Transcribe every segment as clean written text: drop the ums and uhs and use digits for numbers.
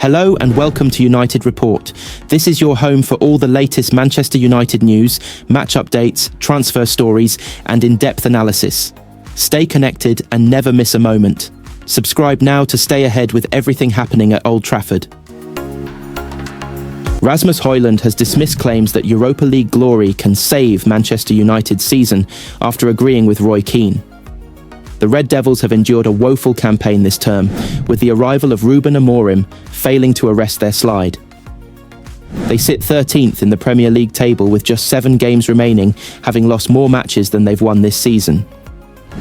Hello and welcome to United Report. This is your home for all the latest Manchester United news, match updates, transfer stories, and in-depth analysis. Stay connected and never miss a moment. Subscribe now to stay ahead with everything happening at Old Trafford. Rasmus Højlund has dismissed claims that Europa League glory can save Manchester United's season after agreeing with Roy Keane. The Red Devils have endured a woeful campaign this term, with the arrival of Ruben Amorim failing to arrest their slide. They sit 13th in the Premier League table with just 7 games remaining, having lost more matches than they've won this season.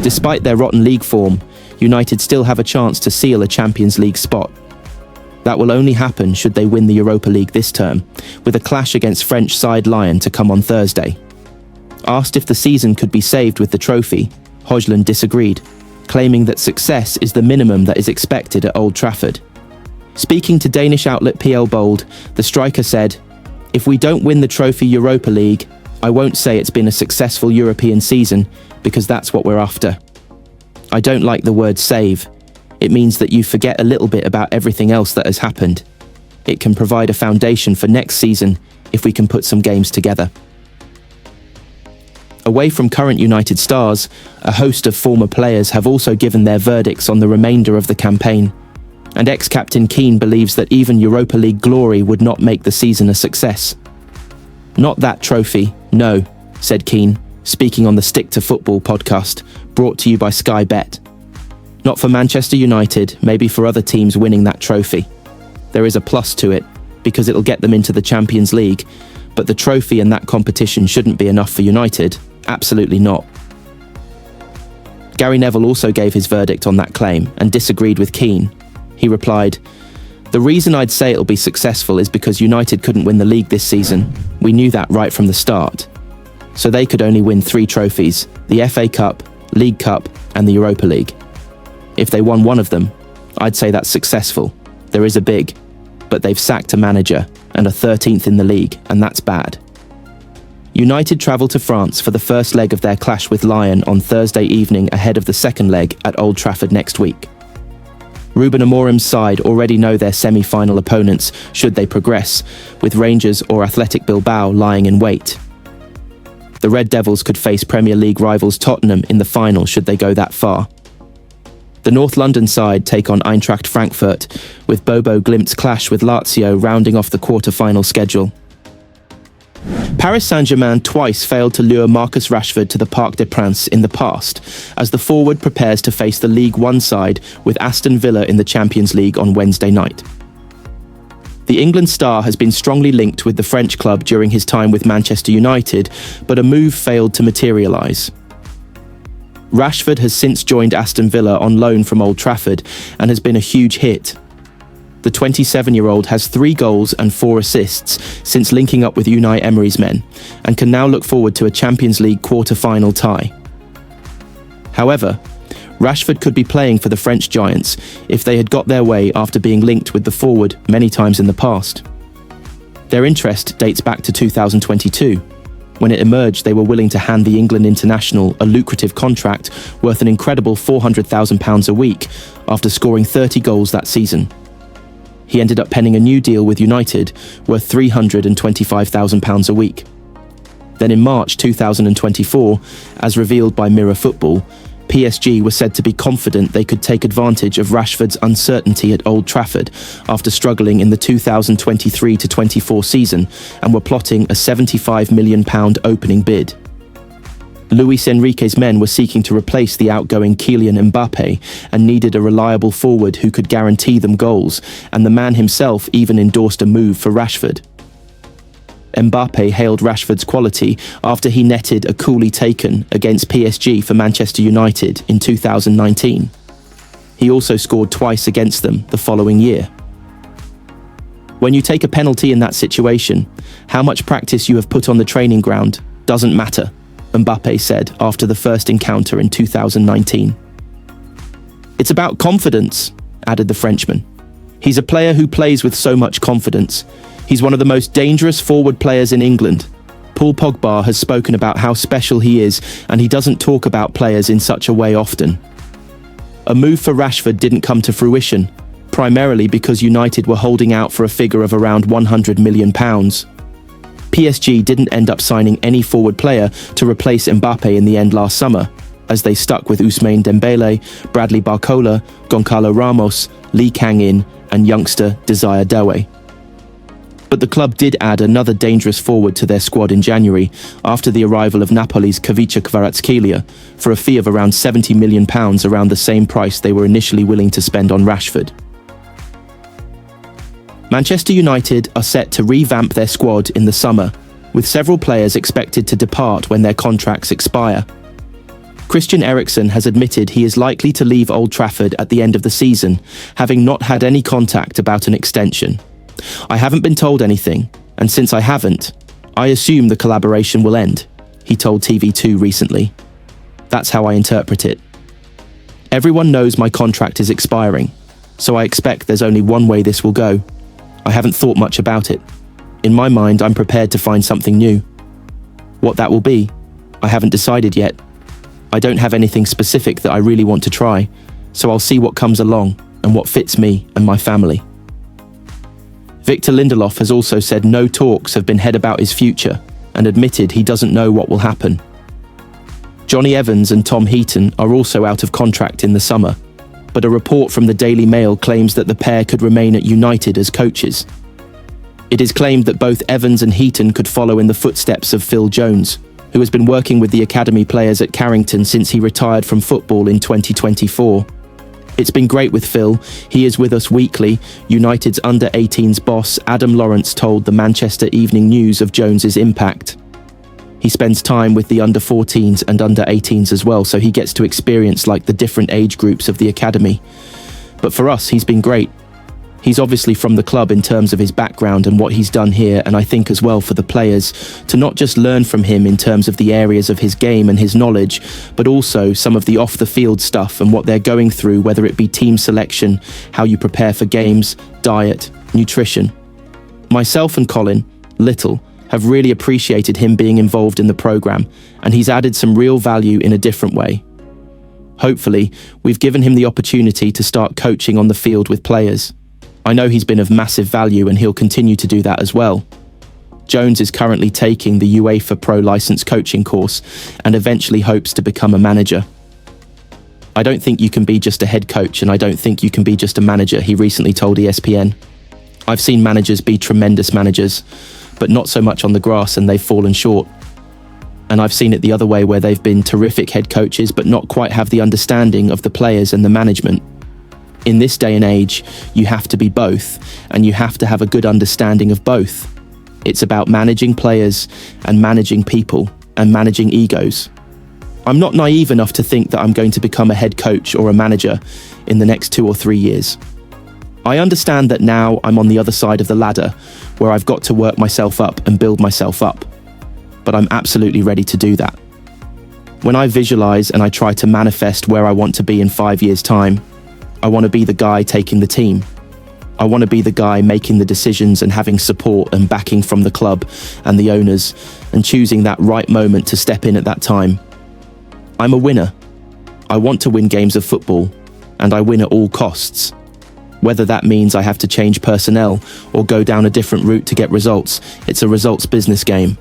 Despite their rotten league form, United still have a chance to seal a Champions League spot. That will only happen should they win the Europa League this term, with a clash against French side Lyon to come on Thursday. Asked if the season could be saved with the trophy, Hojlund disagreed, claiming that success is the minimum that is expected at Old Trafford. Speaking to Danish outlet PL Bold, the striker said, "If we don't win the trophy Europa League, I won't say it's been a successful European season, because that's what we're after. I don't like the word save. It means that you forget a little bit about everything else that has happened. It can provide a foundation for next season if we can put some games together." Away from current United stars, a host of former players have also given their verdicts on the remainder of the campaign. And ex-captain Keane believes that even Europa League glory would not make the season a success. "Not that trophy, no," said Keane, speaking on the Stick to Football podcast, brought to you by Sky Bet. "Not for Manchester United, maybe for other teams winning that trophy. There is a plus to it, because it'll get them into the Champions League, but the trophy and that competition shouldn't be enough for United. Absolutely not." Gary Neville also gave his verdict on that claim and disagreed with Keane. He replied, "The reason I'd say it'll be successful is because United couldn't win the league this season. We knew that right from the start. So they could only win 3 trophies, the FA Cup, League Cup, and the Europa League. If they won one of them, I'd say that's successful. There is a big, but they've sacked a manager and are 13th in the league, and that's bad." United travel to France for the first leg of their clash with Lyon on Thursday evening ahead of the second leg at Old Trafford next week. Ruben Amorim's side already know their semi-final opponents should they progress, with Rangers or Athletic Bilbao lying in wait. The Red Devils could face Premier League rivals Tottenham in the final should they go that far. The North London side take on Eintracht Frankfurt, with Bobo Glimt's clash with Lazio rounding off the quarter-final schedule. Paris Saint-Germain twice failed to lure Marcus Rashford to the Parc des Princes in the past, as the forward prepares to face the League One side with Aston Villa in the Champions League on Wednesday night. The England star has been strongly linked with the French club during his time with Manchester United, but a move failed to materialise. Rashford has since joined Aston Villa on loan from Old Trafford and has been a huge hit. The 27-year-old has 3 goals and 4 assists since linking up with Unai Emery's men, and can now look forward to a Champions League quarter-final tie. However, Rashford could be playing for the French Giants if they had got their way after being linked with the forward many times in the past. Their interest dates back to 2022, when it emerged they were willing to hand the England international a lucrative contract worth an incredible £400,000 a week after scoring 30 goals that season. He ended up penning a new deal with United, worth £325,000 a week. Then in March 2024, as revealed by Mirror Football, PSG were said to be confident they could take advantage of Rashford's uncertainty at Old Trafford after struggling in the 2023-24 season and were plotting a £75 million opening bid. Luis Enrique's men were seeking to replace the outgoing Kylian Mbappe and needed a reliable forward who could guarantee them goals, and the man himself even endorsed a move for Rashford. Mbappe hailed Rashford's quality after he netted a coolly taken against PSG for Manchester United in 2019. He also scored twice against them the following year. When you take a penalty in that situation, how much practice you have put on the training ground doesn't matter, Mbappe said after the first encounter in 2019. "It's about confidence," added the Frenchman. "He's a player who plays with so much confidence. He's one of the most dangerous forward players in England. Paul Pogba has spoken about how special he is, and he doesn't talk about players in such a way often." A move for Rashford didn't come to fruition, primarily because United were holding out for a figure of around £100 million. PSG didn't end up signing any forward player to replace Mbappe in the end last summer, as they stuck with Ousmane Dembele, Bradley Barcola, Goncalo Ramos, Lee Kang-in and youngster Desire Doué. But the club did add another dangerous forward to their squad in January after the arrival of Napoli's Ivica Kvaratskhelia for a fee of around £70 million, around the same price they were initially willing to spend on Rashford. Manchester United are set to revamp their squad in the summer, with several players expected to depart when their contracts expire. Christian Eriksen has admitted he is likely to leave Old Trafford at the end of the season, having not had any contact about an extension. "I haven't been told anything, and since I haven't, I assume the collaboration will end," he told TV2 recently. "That's how I interpret it. Everyone knows my contract is expiring, so I expect there's only one way this will go. I haven't thought much about it. In my mind, I'm prepared to find something new. What that will be, I haven't decided yet. I don't have anything specific that I really want to try, so I'll see what comes along and what fits me and my family." Victor Lindelof has also said no talks have been had about his future and admitted he doesn't know what will happen. Johnny Evans and Tom Heaton are also out of contract in the summer, but a report from the Daily Mail claims that the pair could remain at United as coaches. It is claimed that both Evans and Heaton could follow in the footsteps of Phil Jones, who has been working with the academy players at Carrington since he retired from football in 2024. "It's been great with Phil. He is with us weekly," United's under-18s boss Adam Lawrence told the Manchester Evening News of Jones's impact. "He spends time with the under-14s and under-18s as well, so he gets to experience like the different age groups of the academy. But for us, he's been great. He's obviously from the club in terms of his background and what he's done here, and I think as well for the players to not just learn from him in terms of the areas of his game and his knowledge, but also some of the off-the-field stuff and what they're going through, whether it be team selection, how you prepare for games, diet, nutrition. Myself and Colin, Little, have really appreciated him being involved in the programme, and he's added some real value in a different way. Hopefully, we've given him the opportunity to start coaching on the field with players. I know he's been of massive value and he'll continue to do that as well." Jones is currently taking the UEFA Pro Licence coaching course and eventually hopes to become a manager. "I don't think you can be just a head coach and I don't think you can be just a manager," he recently told ESPN. "I've seen managers be tremendous managers, but not so much on the grass and they've fallen short. And I've seen it the other way where they've been terrific head coaches but not quite have the understanding of the players and the management. In this day and age, you have to be both, and you have to have a good understanding of both. It's about managing players and managing people and managing egos. I'm not naive enough to think that I'm going to become a head coach or a manager in the next 2 or 3 years. I understand that now I'm on the other side of the ladder, where I've got to work myself up and build myself up. But I'm absolutely ready to do that. When I visualize and I try to manifest where I want to be in 5 years' time, I want to be the guy taking the team. I want to be the guy making the decisions and having support and backing from the club and the owners and choosing that right moment to step in at that time. I'm a winner. I want to win games of football, and I win at all costs. Whether that means I have to change personnel or go down a different route to get results, it's a results business game.